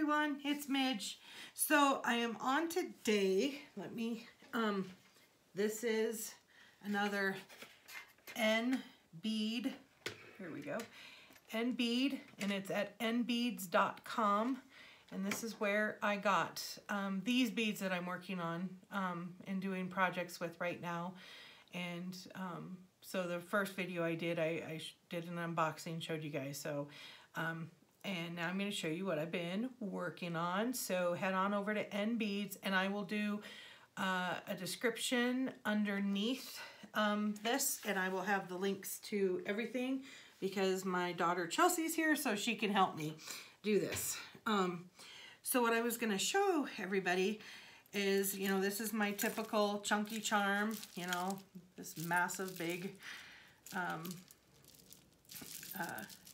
everyone, it's Midge. So I am on today, this is another Nbead, here we go, Nbead, and it's at nbeads.com. And this is where I got these beads that I'm working on and doing projects with right now. And so the first video I did, I did an unboxing, showed you guys. So, and now I'm going to show you what I've been working on. So head on over to Nbeads, and I will do a description underneath this, and I will have the links to everything because my daughter Chelsea's here, so she can help me do this. So what I was going to show everybody is, you know, this is my typical chunky charm, you know, this massive big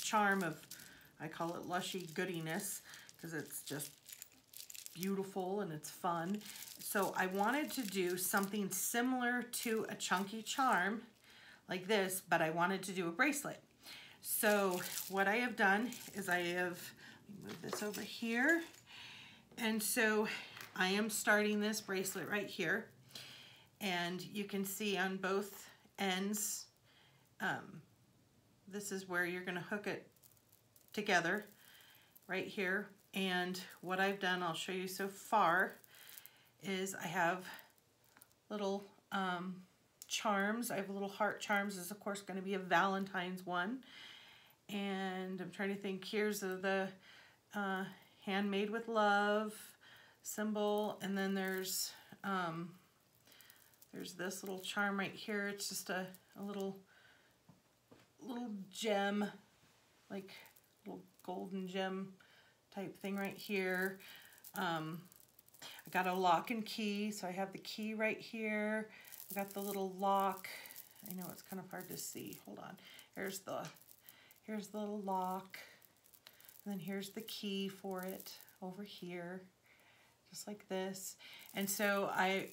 charm of, I call it lushy goodiness because it's just beautiful and it's fun. So I wanted to do something similar to a chunky charm like this, but I wanted to do a bracelet. So what I have done is I have, move this over here, and so I am starting this bracelet right here, and you can see on both ends, this is where you're going to hook it together right here. And what I've done, I'll show you so far, is I have little charms. I have little heart charms. This is of course going to be a Valentine's one, and I'm trying to think, here's the handmade with love symbol, and then there's this little charm right here. It's just a little gem, like little golden gem type thing right here. I got a lock and key, so I have the key right here. I got the little lock. I know it's kind of hard to see. Hold on. Here's the little lock, and then here's the key for it over here, just like this. And so I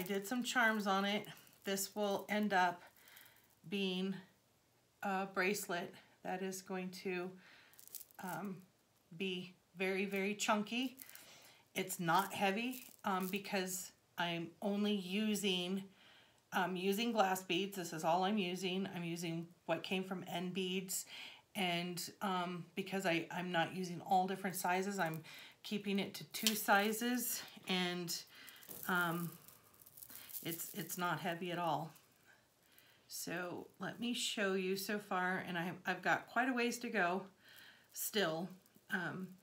did some charms on it. This will end up being a bracelet that is going to be very, very chunky. It's not heavy because I'm only using glass beads. This is all I'm using. I'm using what came from Nbeads, and because I'm not using all different sizes, I'm keeping it to 2 sizes, and it's not heavy at all. So let me show you so far, and I've got quite a ways to go still.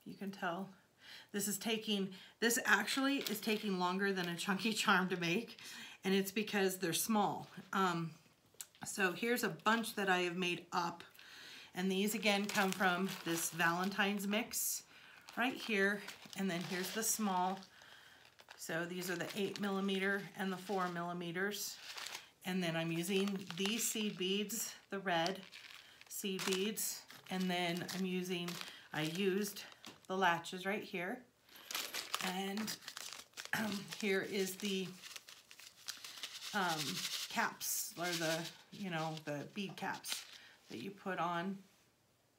You can tell this actually is taking longer than a chunky charm to make, and it's because they're small. So here's a bunch that I have made up, and these again come from this Valentine's mix right here, and then here's the small. So these are the 8mm and the 4mm, and then I'm using these seed beads, the red seed beads, and then I used the latches right here, and here is the caps, or the bead caps that you put on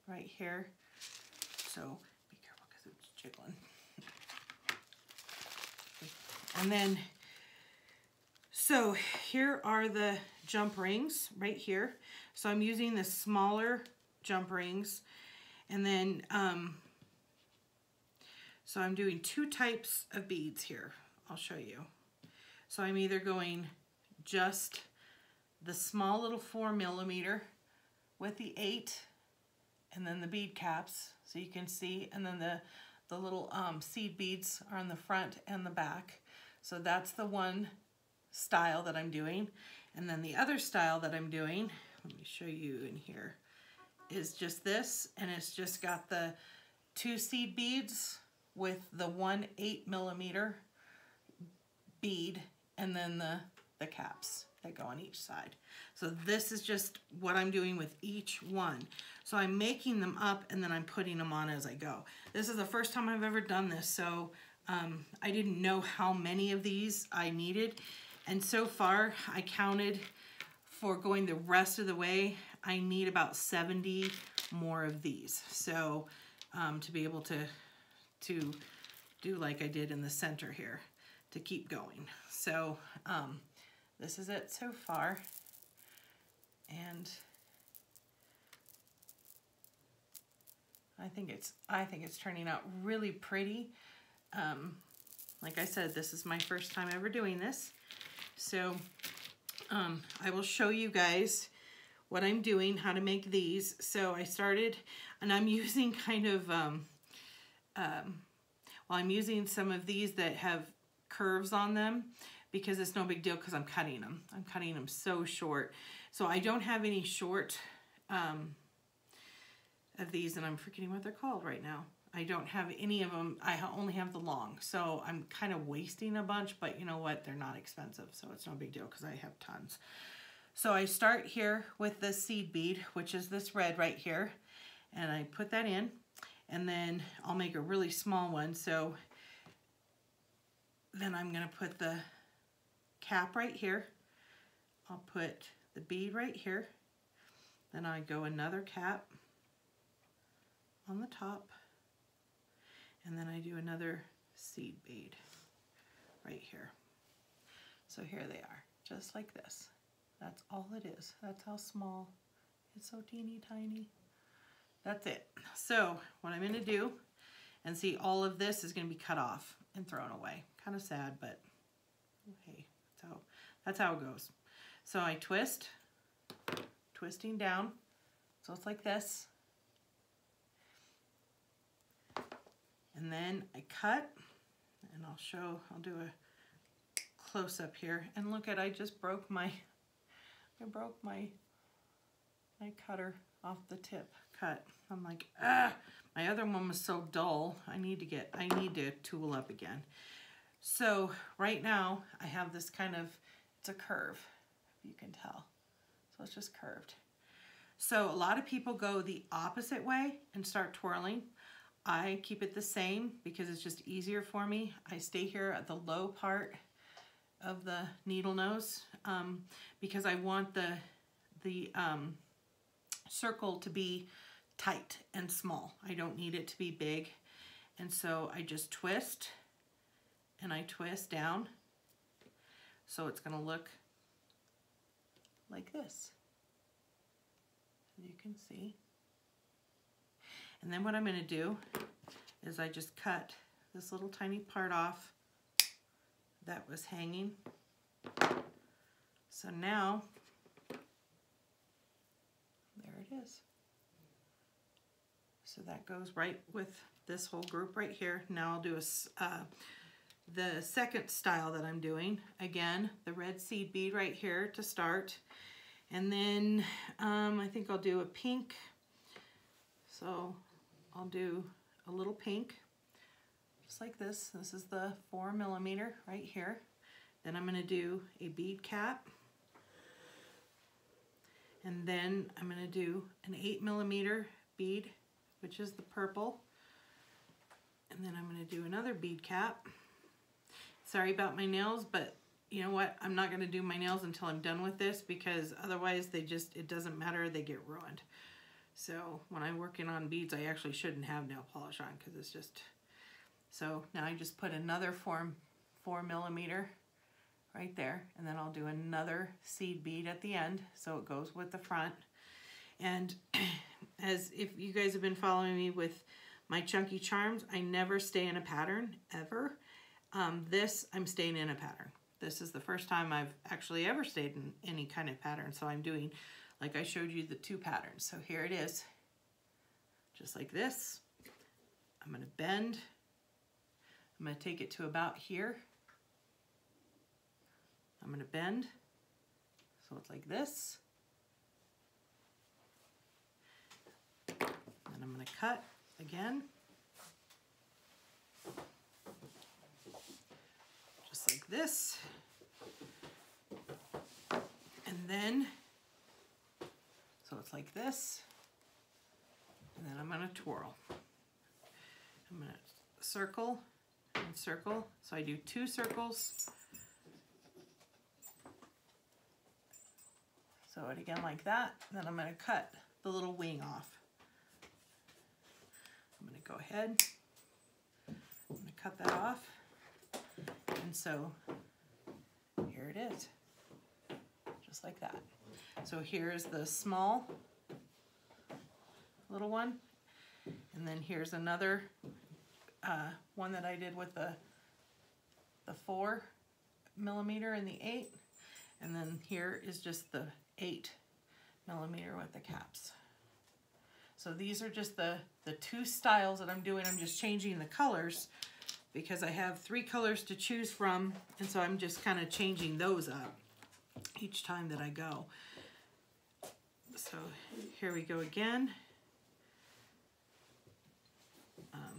right here. So be careful because it's jiggling. And then, so here are the jump rings right here. So I'm using the smaller jump rings, and then so I'm doing 2 types of beads here. I'll show you. So I'm either going just the small little 4mm with the 8, and then the bead caps, so you can see, and then the little seed beads are on the front and the back. So that's the one style that I'm doing. And then the other style that I'm doing, let me show you in here, is just this, and it's just got the 2 seed beads with the 1 8mm bead, and then the caps that go on each side. So this is just what I'm doing with each one. So I'm making them up, and then I'm putting them on as I go. This is the first time I've ever done this, so I didn't know how many of these I needed, and so far I counted for going the rest of the way, I need about 70 more of these. So to be able to do like I did in the center here to keep going. So this is it so far, and I think it's turning out really pretty. Like I said, this is my first time ever doing this, so I will show you guys what I'm doing, how to make these. So I started, and I'm using kind of I'm using some of these that have curves on them because it's no big deal because I'm cutting them. I'm cutting them so short. So I don't have any short of these, and I'm forgetting what they're called right now. I don't have any of them. I only have the long. So I'm kind of wasting a bunch, but you know what? They're not expensive, so it's no big deal because I have tons. So I start here with the seed bead, which is this red right here, and I put that in, and then I'll make a really small one. So then I'm going to put the cap right here. I'll put the bead right here. Then I go another cap on the top, and then I do another seed bead right here. So here they are, just like this. That's all it is. That's how small. It's so teeny tiny. That's it. So what I'm going to do, and see, all of this is going to be cut off and thrown away. Kind of sad, but hey, that's how it goes. So I twist, twisting down, so it's like this. And then I cut, and I'll do a close up here. And look at, I just broke my cutter off the tip cut. I'm like, my other one was so dull. I need to tool up again. So right now I have this kind of, it's a curve, if you can tell. So it's just curved. So a lot of people go the opposite way and start twirling. I keep it the same because it's just easier for me. I stay here at the low part of the needle nose because I want the circle to be tight and small. I don't need it to be big. And so I just twist, and I twist down. So it's going to look like this, as you can see. And then what I'm going to do is I just cut this little tiny part off that was hanging. So now, there it is. So that goes right with this whole group right here. Now I'll do the second style that I'm doing. Again, the red seed bead right here to start. And then I think I'll do a pink. So I'll do a little pink, just like this. This is the 4mm right here. Then I'm going to do a bead cap. And then I'm going to do an 8mm bead, which is the purple. And then I'm going to do another bead cap. Sorry about my nails, but you know what? I'm not going to do my nails until I'm done with this because otherwise it doesn't matter, they get ruined. So when I'm working on beads, I actually shouldn't have nail polish on because it's just... So now I just put another 4mm right there, and then I'll do another seed bead at the end so it goes with the front. And as if you guys have been following me with my chunky charms, I never stay in a pattern ever. This, I'm staying in a pattern. This is the first time I've actually ever stayed in any kind of pattern. So I'm doing, like I showed you, the 2 patterns. So here it is, just like this. I'm going to bend. I'm going to take it to about here. I'm going to bend, so it's like this. And I'm going to cut again. Just like this. And then, so it's like this. And then I'm going to twirl. I'm going to circle and circle. So I do 2 circles. So it again like that. Then I'm going to cut the little wing off. I'm going to go ahead. I'm going to cut that And so here it is, just like that. So here's the small little one, and then here's another one that I did with the 4 millimeter and the 8, and then here is just the 8 millimeter with the caps. So these are just the 2 styles that I'm doing. I'm just changing the colors because I have 3 colors to choose from, and so I'm just kind of changing those up each time that I go. So here we go again.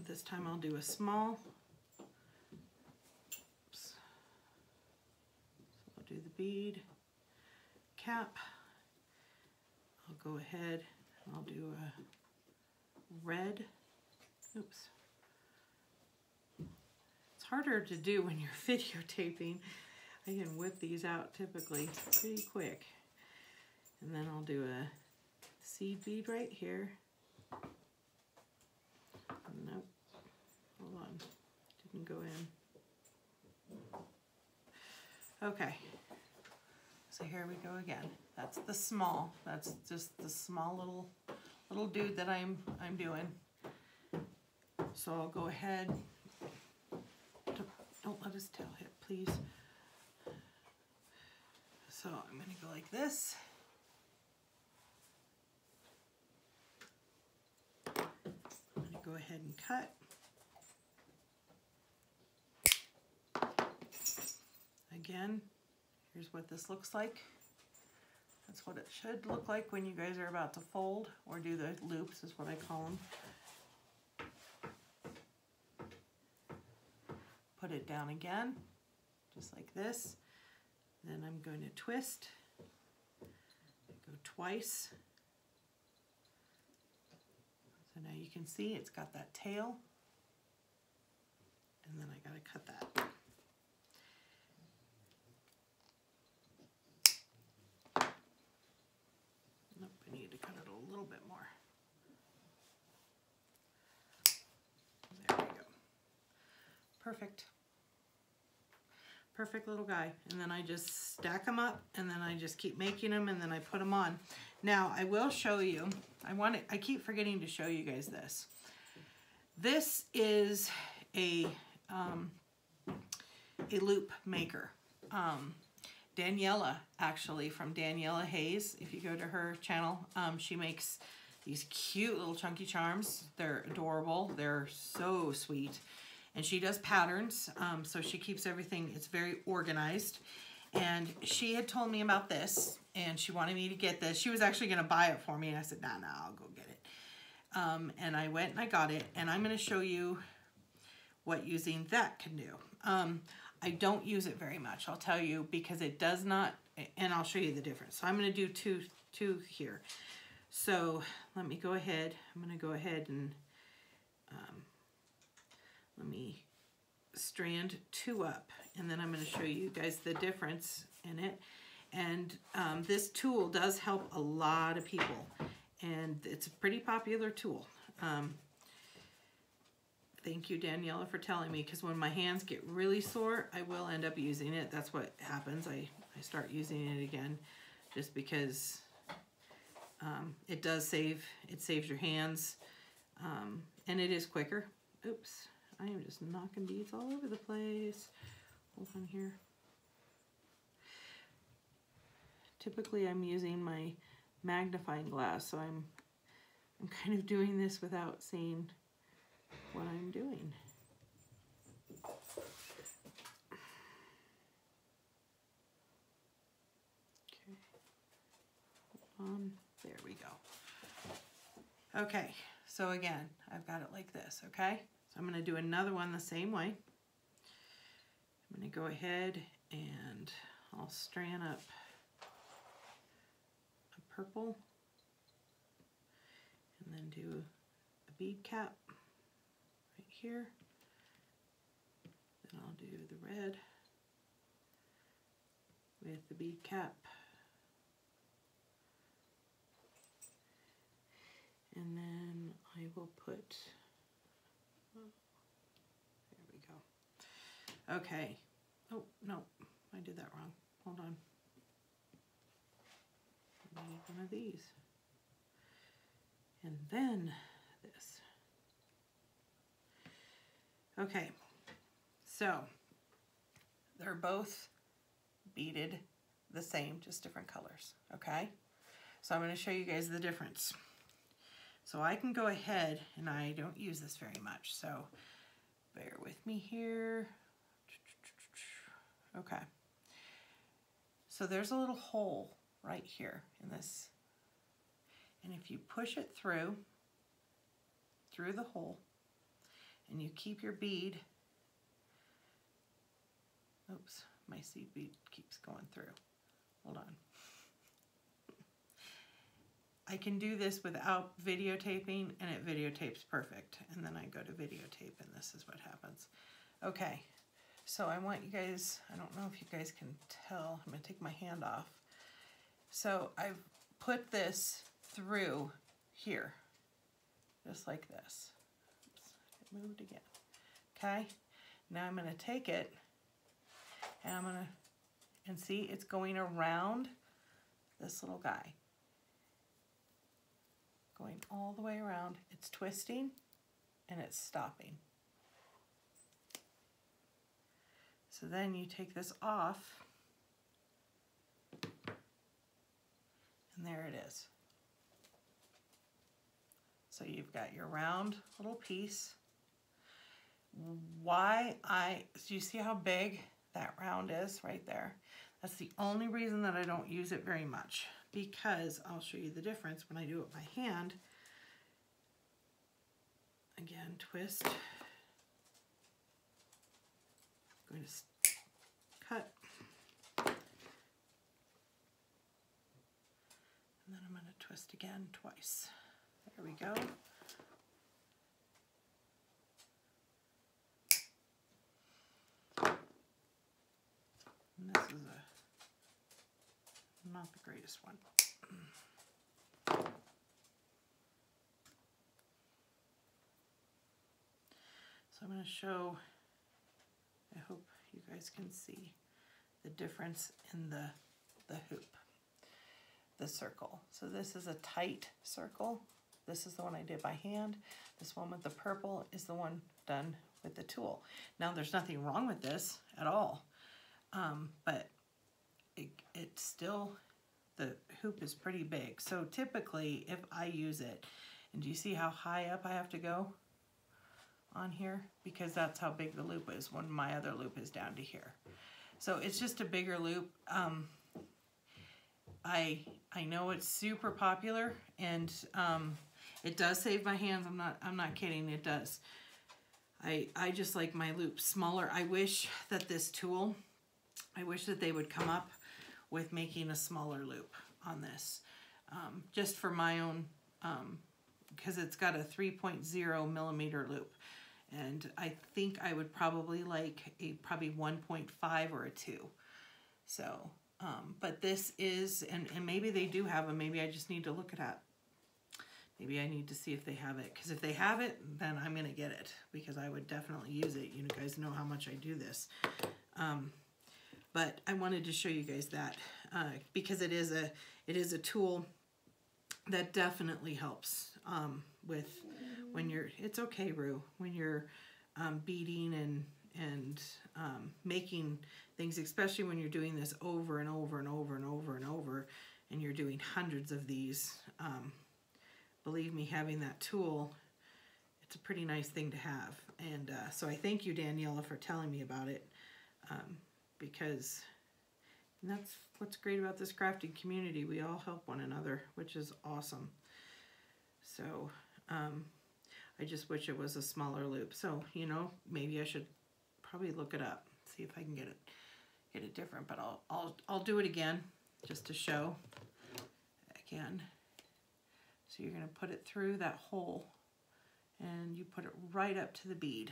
This time I'll do a small. Oops. So I'll do the bead cap. I'll go ahead and I'll do a red. Oops. It's harder to do when you're videotaping. I can whip these out typically pretty quick. And then I'll do a seed bead right here. Nope. Hold on. Didn't go in. Okay. So here we go again. That's the small. That's just the small little dude that I'm doing. So I'll go ahead. Don't let his tail hit, please. So I'm going to go like this. I'm going to go ahead and cut. Again, here's what this looks like. That's what it should look like when you guys are about to fold or do the loops, is what I call them. Put it down again, just like this. Then I'm going to twist, go twice. So now you can see it's got that tail, and then I got to cut that. Nope, I need to cut it a little bit more. There we go. Perfect. Perfect little guy. And then I just stack them up, and then I just keep making them, and then I put them on. Now I will show you. I keep forgetting to show you guys this. This is a loop maker. Daniela, actually, from Daniela Hayes, if you go to her channel, she makes these cute little chunky charms. They're adorable. They're so sweet. And she does patterns, so she keeps everything, it's very organized. And she had told me about this, and she wanted me to get this. She was actually going to buy it for me, and I said, nah, I'll go get it. And I went and I got it, and I'm going to show you what using that can do. I don't use it very much, I'll tell you, because it does not, and I'll show you the difference. So I'm going to do two here. So let me go ahead. I'm going to go ahead and let me strand 2 up, and then I'm going to show you guys the difference in it. And this tool does help a lot of people, and it's a pretty popular tool. Thank you, Daniela, for telling me, because when my hands get really sore, I will end up using it. That's what happens. I start using it again just because it saves your hands, and it is quicker. Oops. I am just knocking beads all over the place. Hold on here. Typically I'm using my magnifying glass, so I'm kind of doing this without seeing what I'm doing. Okay. Hold on. There we go. Okay, so again, I've got it like this, okay? So I'm going to do another one the same way. I'm going to go ahead and I'll strand up a purple and then do a bead cap right here. Then I'll do the red with the bead cap. And then I will put, there we go. Okay, Oh, no, I did that wrong. Hold on. I need one of these. And then this. Okay, so they're both beaded the same, just different colors, okay? So I'm going to show you guys the difference. So I can go ahead, and I don't use this very much, so bear with me here. Okay. So there's a little hole right here in this. And if you push it through the hole, and you keep your bead, oops, my seed bead keeps going through. Hold on. I can do this without videotaping, and it videotapes perfect. And then I go to videotape, and this is what happens. Okay, so I want you guys, I don't know if you guys can tell, I'm gonna take my hand off. So I've put this through here, just like this. Oops, it moved again. Okay, now I'm gonna take it, and I'm gonna, and see, it's going around this little guy. Going all the way around. It's twisting and it's stopping. So then you take this off, and there it is. So you've got your round little piece. Do you see how big that round is right there? That's the only reason that I don't use it very much, because I'll show you the difference when I do it by hand. Again, twist. I'm going to cut. And then I'm going to twist again twice. There we go. And this is not the greatest one. So I'm going to show, I hope you guys can see the difference in the hoop, the circle. So this is a tight circle. This is the one I did by hand. This one with the purple is the one done with the tool. Now there's nothing wrong with this at all, but it's still, the hoop is pretty big. So typically if I use it, and do you see how high up I have to go on here? Because that's how big the loop is when my other loop is down to here. So it's just a bigger loop. I know it's super popular, and it does save my hands. I'm not kidding, it does. I just like my loops smaller. I wish that this tool, I wish that they would come up with making a smaller loop on this, just for my own, because it's got a 3.0 millimeter loop. And I think I would probably like a probably 1.5 or a 2. So, but this is, and maybe they do have them. Maybe I just need to look it up. Maybe I need to see if they have it. Because if they have it, then I'm going to get it. Because I would definitely use it. You guys know how much I do this. But I wanted to show you guys that. Because it is a tool that definitely helps with when you're, it's okay, Rue, when you're beading and making things, especially when you're doing this over and over and over and over and over, and you're doing hundreds of these. Believe me, having that tool, it's a pretty nice thing to have. And so I thank you, Daniela, for telling me about it, because that's what's great about this crafting community. We all help one another, which is awesome. So I just wish it was a smaller loop. So, you know, maybe I should probably look it up, see if I can get it different. But I'll do it again just to show again. So you're going to put it through that hole, and you put it right up to the bead.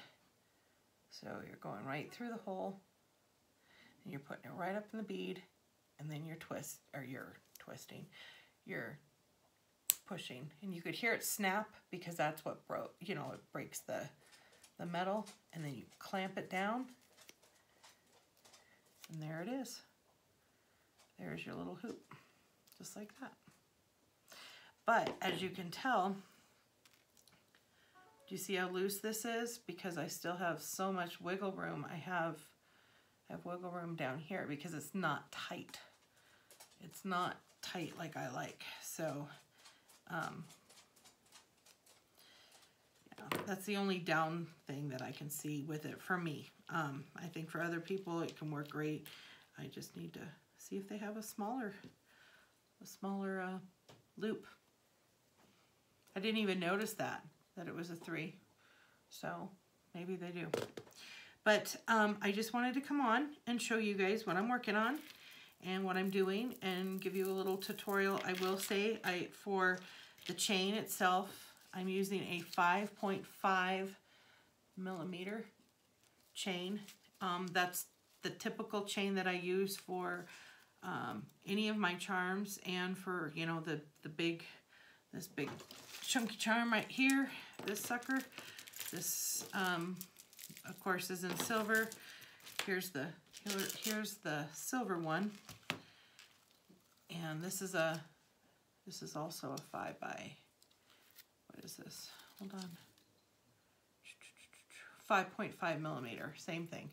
So you're going right through the hole, and you're putting it right up in the bead, and then you're twisting, you're pushing, and you could hear it snap because that's what broke, you know, it breaks the metal, and then you clamp it down, And there it is. There's your little hoop, just like that. But as you can tell, do you see how loose this is? Because I still have so much wiggle room. I have wiggle room down here because it's not tight. It's not tight like I like. So yeah, that's the only down thing that I can see with it for me. I think for other people it can work great. I just need to see if they have a smaller loop. I didn't even notice that it was a 3. So maybe they do. But I just wanted to come on and show you guys what I'm working on and what I'm doing and give you a little tutorial. I will say for the chain itself, I'm using a 5.5 millimeter chain. That's the typical chain that I use for any of my charms, and for, you know, this big chunky charm right here, this sucker. This of course is in silver. Here's the silver one, and this is also a 5 by, what is this? Hold on. 5.5 millimeter, same thing.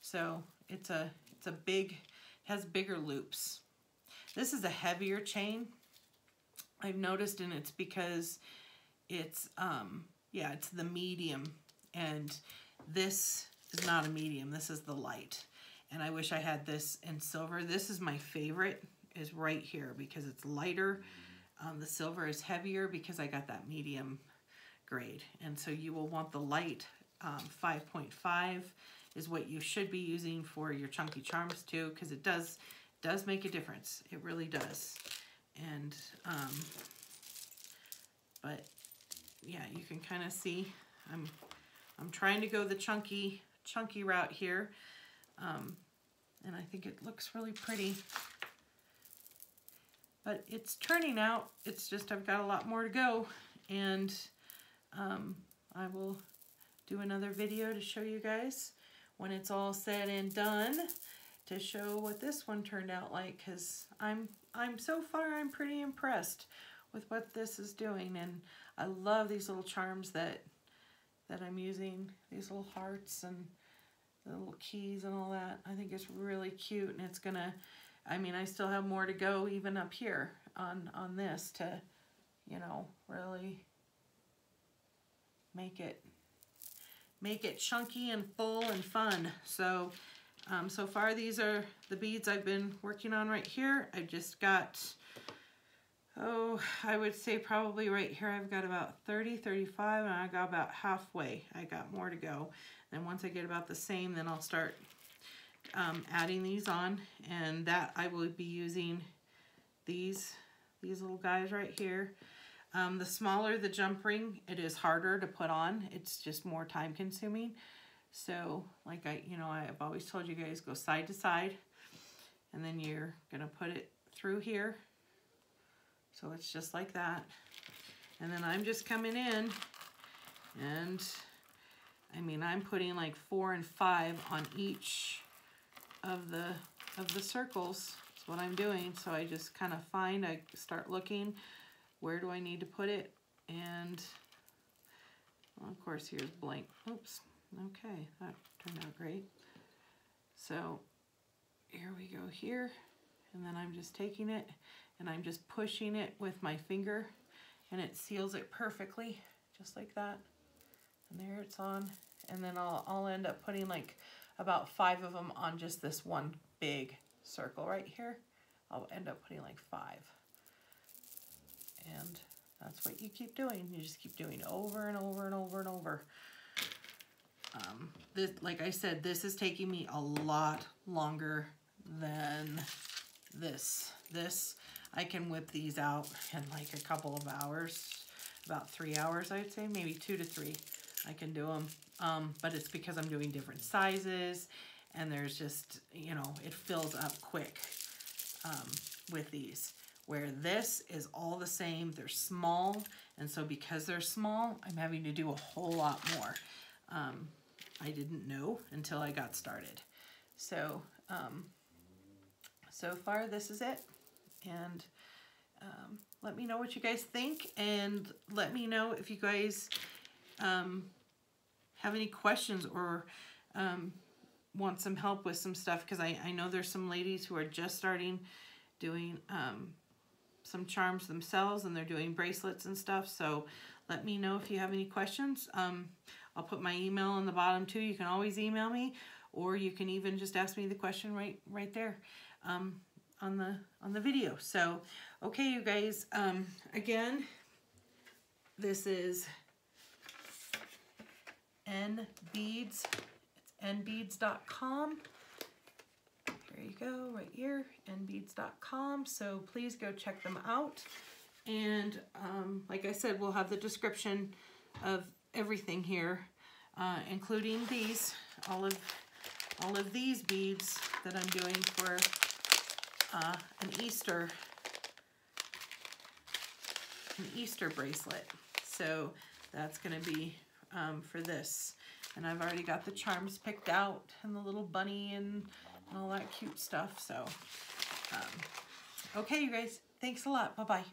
So it's a big, has bigger loops. This is a heavier chain, I've noticed, and it's because it's yeah, it's the medium, and this is not a medium, this is the light. And I wish I had this in silver. This is my favorite, is right here, because it's lighter. The silver is heavier because I got that medium grade. And so you will want the light 5.5 is what you should be using for your chunky charms too, because it does make a difference. It really does. And but yeah, you can kind of see I'm trying to go the chunky route here, and I think it looks really pretty. But it's turning out. It's just I've got a lot more to go, and I will do another video to show you guys when it's all said and done, to show what this one turned out like, because I'm so far I'm pretty impressed with what this is doing. And I love these little charms that I'm using, these little hearts and the little keys and all that. I think it's really cute, and it's gonna, I mean, I still have more to go even up here on this to, you know, really make it chunky and full and fun. So so far these are the beads I've been working on right here. I've just got, I would say probably right here I've got about 30, 35, and I got about halfway. I got more to go. And once I get about the same, then I'll start adding these on, and that I will be using these little guys right here. The smaller the jump ring, it is harder to put on. It's just more time consuming. So like I've always told you guys, go side to side, and then you're gonna put it through here. So it's just like that. And then I'm just coming in, and I mean, I'm putting like 4 and 5 on each of the circles. That's what I'm doing. So I just kind of I start looking, where do I need to put it? And well, of course, here's blank. Oops. Okay, that turned out great. So here we go here, and then I'm just taking it and I'm just pushing it with my finger, and it seals it perfectly, just like that. And there it's on. And then I'll end up putting like about 5 of them on just this one big circle right here. I'll end up putting like 5. And that's what you keep doing. You just keep doing over and over and over and over. This, like I said, this is taking me a lot longer than this. This, I can whip these out in like a couple of hours, about 3 hours, I'd say, maybe 2 to 3. I can do them, but it's because I'm doing different sizes, and there's just, you know, it fills up quick with these. Where this is all the same, they're small, and so because they're small, I'm having to do a whole lot more. I didn't know until I got started. So, so far this is it. And let me know what you guys think, and let me know if you guys have any questions or want some help with some stuff, because I know there's some ladies who are just starting doing some charms themselves, and they're doing bracelets and stuff. So let me know if you have any questions. I'll put my email on the bottom too. You can always email me, or you can even just ask me the question right there on the video. So okay, you guys, again, this is Nbeads. It's nbeads.com. There you go, right here, nbeads.com. So please go check them out. And like I said, we'll have the description of everything here, including these, all of these beads that I'm doing for an Easter bracelet. So that's going to be for this. And I've already got the charms picked out, and the little bunny and all that cute stuff. So okay, you guys, thanks a lot. Bye-bye.